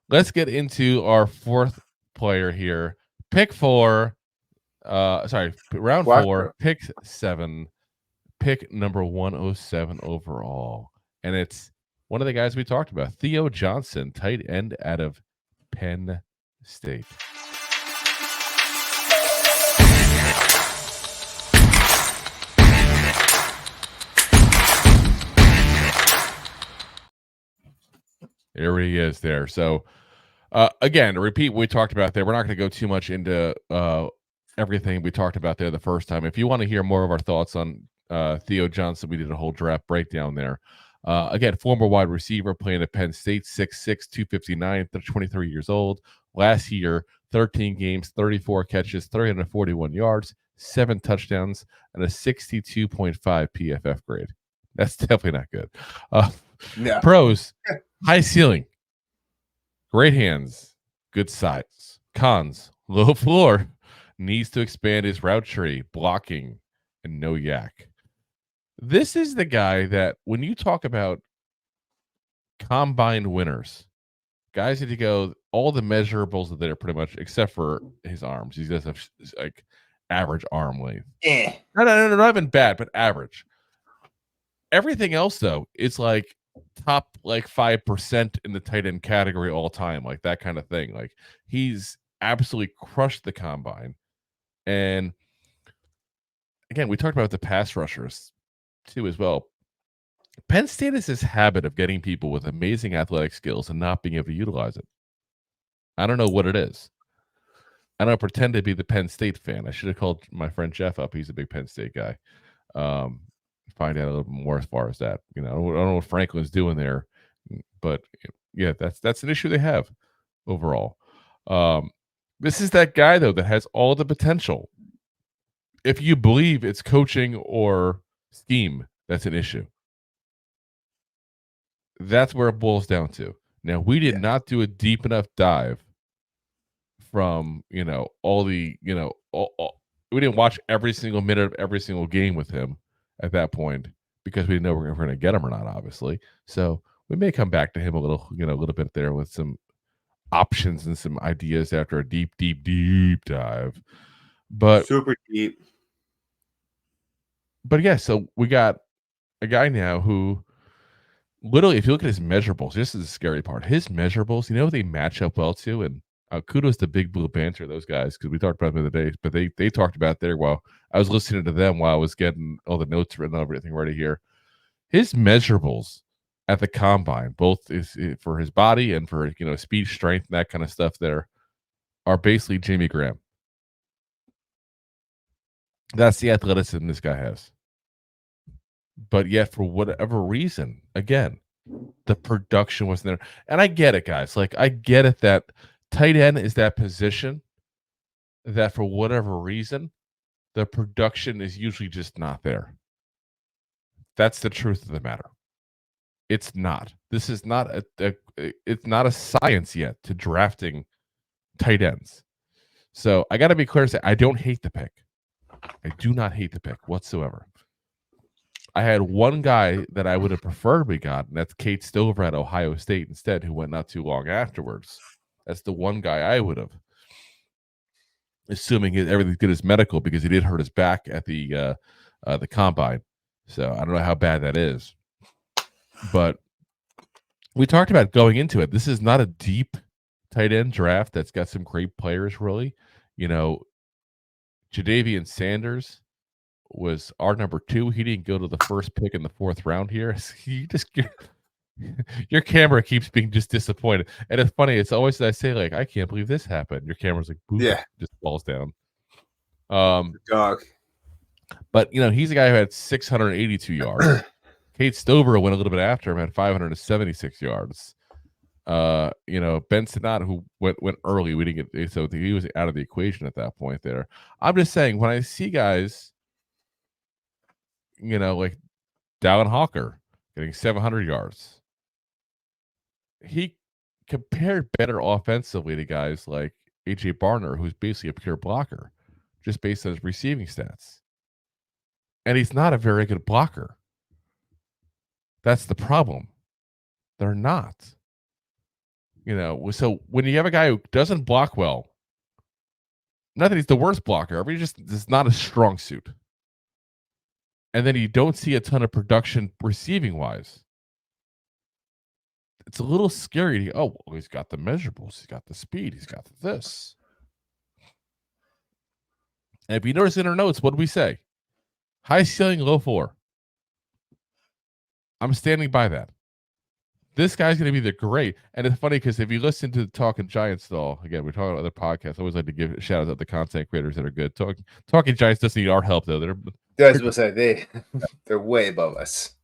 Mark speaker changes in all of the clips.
Speaker 1: let's get into our fourth player here. Pick four. Round
Speaker 2: Watch
Speaker 1: 4,
Speaker 2: her.
Speaker 1: pick 7, pick number 107 overall. And it's one of the guys we talked about, Theo Johnson, tight end out of Penn State. Here he is there. So, again, to repeat what we talked about there, we're not going to go too much into everything we talked about there the first time. If you want to hear more of our thoughts on Theo Johnson, we did a whole draft breakdown there. Again, former wide receiver playing at Penn State, 6'6", 259, 23 years old. Last year, 13 games, 34 catches, 341 yards, 7 touchdowns, and a 62.5 PFF grade. That's definitely not good.
Speaker 2: No.
Speaker 1: Pros, high ceiling, great hands, good size. Cons, low floor, needs to expand his route tree, blocking, and no yak. This is the guy that when you talk about combine winners, guys need to go, all the measurables are there pretty much, except for his arms. He does have like average arm length. No, not even bad, but average. Everything else though, it's like top like 5% in the tight end category all time, like that kind of thing. Like he's absolutely crushed the combine. And again, we talked about the pass rushers too as well. Penn State has this habit of getting people with amazing athletic skills and not being able to utilize it. I don't know what it is. I don't pretend to be the Penn State fan. I should have called my friend Jeff up. He's a big Penn State guy. Find out a little bit more as far as that. I don't know what Franklin's doing there, but yeah, that's an issue they have overall. This is that guy though that has all the potential. If you believe it's coaching or scheme, that's an issue. That's where it boils down to. Now, we did not do a deep enough dive from, all the, we didn't watch every single minute of every single game with him at that point because we didn't know we're going to get him or not, obviously. So we may come back to him a little bit there with some options and some ideas after a deep dive. But
Speaker 2: super deep.
Speaker 1: But yeah, so we got a guy now who literally, if you look at his measurables, this is the scary part. His measurables, they match up well too. And kudos to Big Blue Banter, those guys, because we talked about them the other day. But they talked about there while I was listening to them while I was getting all the notes written, everything ready here. His measurables at the combine, both is for his body and for speed, strength, and that kind of stuff, there are basically Jimmy Graham. That's the athleticism this guy has. But yet, for whatever reason, again, the production wasn't there. And I get it, guys. Like, I get it that tight end is that position that for whatever reason, the production is usually just not there. That's the truth of the matter. It's not. This is not it's not a science yet to drafting tight ends. So I got to be clear and say I don't hate the pick. I do not hate the pick whatsoever. I had one guy that I would have preferred we got, and that's Kate Stover at Ohio State instead, who went not too long afterwards. That's the one guy I would have, assuming everything's good as medical, because he did hurt his back at the combine. So I don't know how bad that is. But we talked about going into it. This is not a deep tight end draft that's got some great players, really. Jadavian Sanders was our number 2. He didn't go to the first pick in the 4th round here. He just your camera keeps being just disappointed. And it's funny, it's always I say, like, I can't believe this happened. Your camera's like, boop, just falls down.
Speaker 2: Dog.
Speaker 1: But he's a guy who had 682 yards. Kate Stover went a little bit after him, had 576 yards. Ben Sinat, who went early, we didn't get, so he was out of the equation at that point there. I'm just saying, when I see guys, like Dallin Hawker getting 700 yards, he compared better offensively to guys like AJ Barner, who's basically a pure blocker, just based on his receiving stats. And he's not a very good blocker. That's the problem. They're not. So when you have a guy who doesn't block well, not that he's the worst blocker, but it's not a strong suit. And then you don't see a ton of production receiving wise. It's a little scary. He's got the measurables, he's got the speed, he's got this. And if you notice in our notes, what do we say? High ceiling, low floor. I'm standing by that. This guy's going to be the great. And it's funny because if you listen to Talking Giants, though, again, we're talking about other podcasts. I always like to give shout out to the content creators that are good. Talking Giants doesn't need our help, though.
Speaker 2: They're way above us.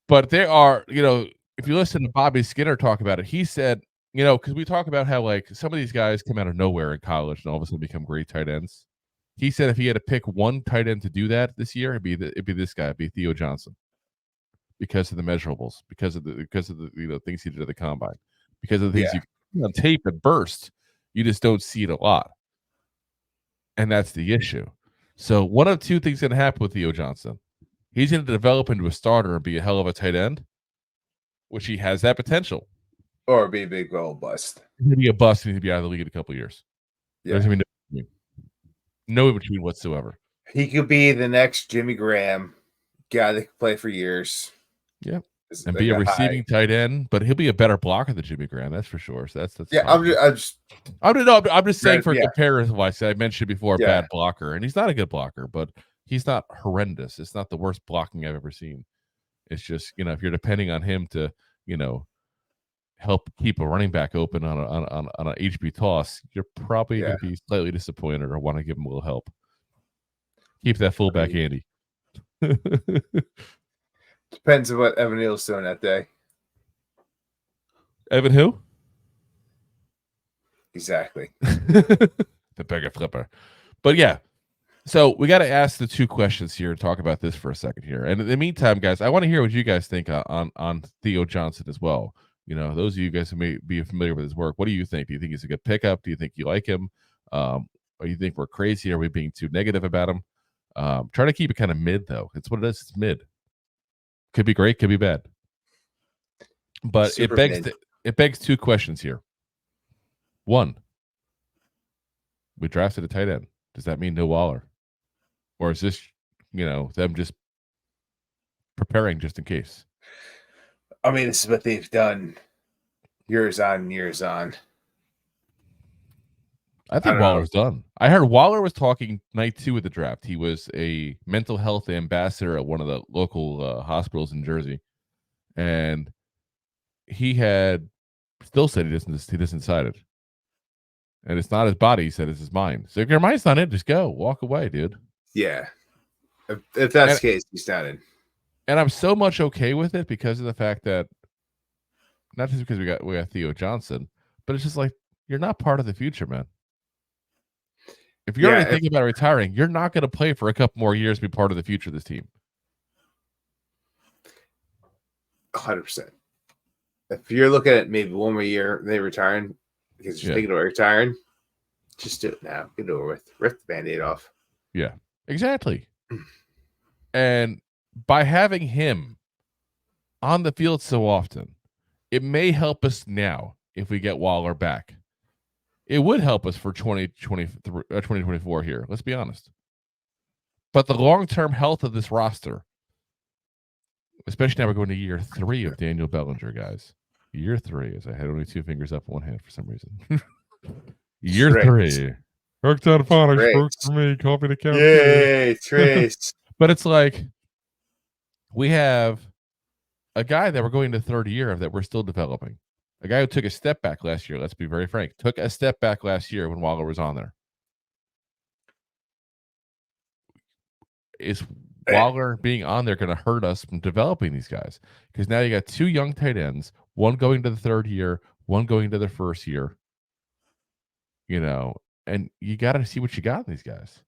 Speaker 1: But they are, if you listen to Bobby Skinner talk about it, he said, because we talk about how like some of these guys come out of nowhere in college and all of a sudden become great tight ends. He said if he had to pick one tight end to do that this year, it'd be this guy, it'd be Theo Johnson. Because of the measurables, because of the things he did at the combine, because of the things you on tape and burst, you just don't see it a lot, and that's the issue. So one of two things going to happen with Theo Johnson: he's going to develop into a starter and be a hell of a tight end, which he has that potential,
Speaker 2: or be a big old bust.
Speaker 1: He's going to be a bust and he'll be out of the league in a couple of years.
Speaker 2: Yeah.
Speaker 1: There's going to be no in between whatsoever.
Speaker 2: He could be the next Jimmy Graham guy that could play for years.
Speaker 1: Yeah, and be a receiving tight end, but he'll be a better blocker than Jimmy Graham, that's for sure. So that's
Speaker 2: yeah.
Speaker 1: I'm just saying for comparison. Wise, I mentioned before, bad blocker, and he's not a good blocker, but he's not horrendous. It's not the worst blocking I've ever seen. It's just if you're depending on him to help keep a running back open on an HB toss, you're probably going to be slightly disappointed or want to give him a little help. Keep that fullback handy.
Speaker 2: Depends on what Evan Neal's doing that day.
Speaker 1: Evan who?
Speaker 2: Exactly.
Speaker 1: The bigger flipper. But yeah. So we got to ask the two questions here and talk about this for a second here. And in the meantime, guys, I want to hear what you guys think on Theo Johnson as well. Those of you guys who may be familiar with his work, what do you think? Do you think he's a good pickup? Do you think you like him? Or you think we're crazy? Are we being too negative about him? Try to keep it kind of mid, though. It's what it is. It's mid. Could be great, could be bad. But it begs two questions here. One, we drafted a tight end. Does that mean no Waller? Or is this, them just preparing just in case?
Speaker 2: I mean, this is what they've done years on, years on.
Speaker 1: I think Waller's done. I heard Waller was talking night 2 of the draft. He was a mental health ambassador at one of the local hospitals in Jersey, and he had still said he doesn't decide it, and it's not his body. He said it's his mind. So if your mind's not in, just go, walk away, dude.
Speaker 2: Yeah, if that's the case, he's not in.
Speaker 1: And I'm so much okay with it because of the fact that not just because we got Theo Johnson, but it's just like you're not part of the future, man. If you're already thinking about retiring, you're not going to play for a couple more years to be part of the future of this team.
Speaker 2: 100%. If you're looking at maybe one more year, they retiring because you're thinking about retiring, just do it now. Get it over with. Rip the Band-Aid off.
Speaker 1: Yeah, exactly. And by having him on the field so often, it may help us now if we get Waller back. It would help us for 2024 here. Let's be honest. But the long-term health of this roster, especially now we're going to year 3 of Daniel Bellinger, guys. Year 3, as I had only 2 fingers up in one hand for some reason. Year 3. Worked on phonics, works for me. Copy the count.
Speaker 2: Yay, Trace.
Speaker 1: But it's like we have a guy that we're going to 3rd year of that we're still developing. A guy who took a step back last year, let's be very frank, took a step back last year when Waller was on there. Is Waller being on there going to hurt us from developing these guys? Because now you got 2 young tight ends, one going to the 3rd year, one going to the 1st year. And you got to see what you got in these guys.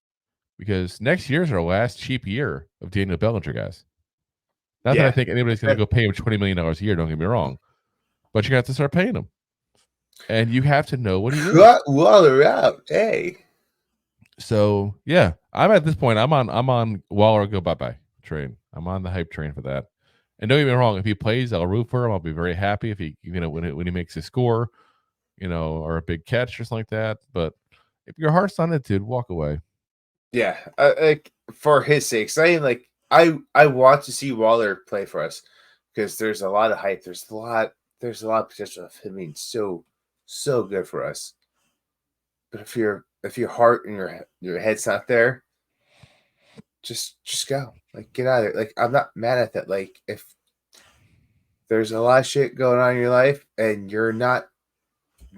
Speaker 1: Because next year's our last cheap year of Daniel Bellinger, guys. Not that I think anybody's going to go pay him $20 million a year, don't get me wrong. But you're going to have to start paying him. And you have to know what he is.
Speaker 2: Waller out. Hey.
Speaker 1: So, yeah, I'm at this point. I'm on Waller go bye-bye train. I'm on the hype train for that. And don't get me wrong. If he plays, I'll root for him. I'll be very happy if he, when he makes a score. or a big catch or something like that. But if your heart's on it, dude, walk away.
Speaker 2: Yeah, like for his sake. I want to see Waller play for us because there's a lot of hype. There's a lot of potential of him being so good for us. But if your heart and your head's not there, just go. Like, get out of there. Like, I'm not mad at that. Like, if there's a lot of shit going on in your life and you're not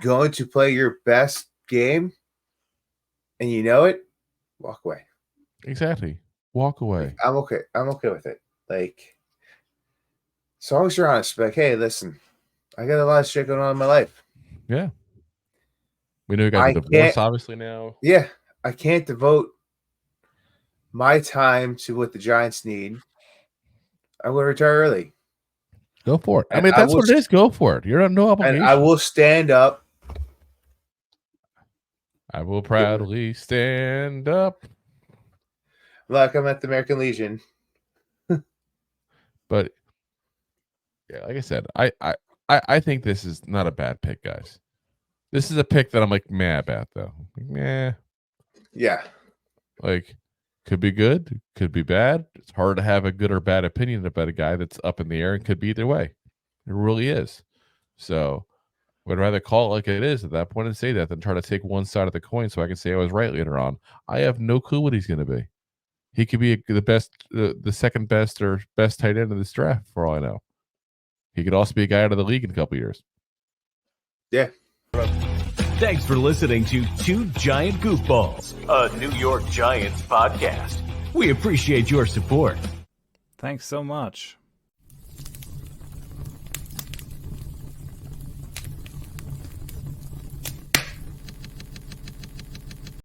Speaker 2: going to play your best game and you know it, walk away.
Speaker 1: Exactly. Walk away.
Speaker 2: Like, I'm okay. I'm okay with it. Like, as long as you're honest, like, hey, listen, I got a lot of shit going on in my life.
Speaker 1: Yeah. We know you got the divorce, obviously, now.
Speaker 2: Yeah. I can't devote my time to what the Giants need. I'm going to retire early.
Speaker 1: Go for it. And I mean, that's what it is. Go for it. You're under no obligation.
Speaker 2: And I will stand up.
Speaker 1: I will proudly stand up.
Speaker 2: Like I'm at the American Legion.
Speaker 1: But yeah, like I said, I think this is not a bad pick, guys. This is a pick that I'm like meh about, though. Like, meh.
Speaker 2: Yeah.
Speaker 1: Like, could be good, could be bad. It's hard to have a good or bad opinion about a guy that's up in the air and could be either way. It really is. So I'd rather call it like it is at that point and say that than try to take one side of the coin so I can say I was right later on. I have no clue what he's going to be. He could be the best, the second best or best tight end of this draft, for all I know. He could also be a guy out of the league in a couple years.
Speaker 2: Yeah.
Speaker 3: Thanks for listening to Two Giant Goofballs, a New York Giants podcast. We appreciate your support.
Speaker 4: Thanks so much.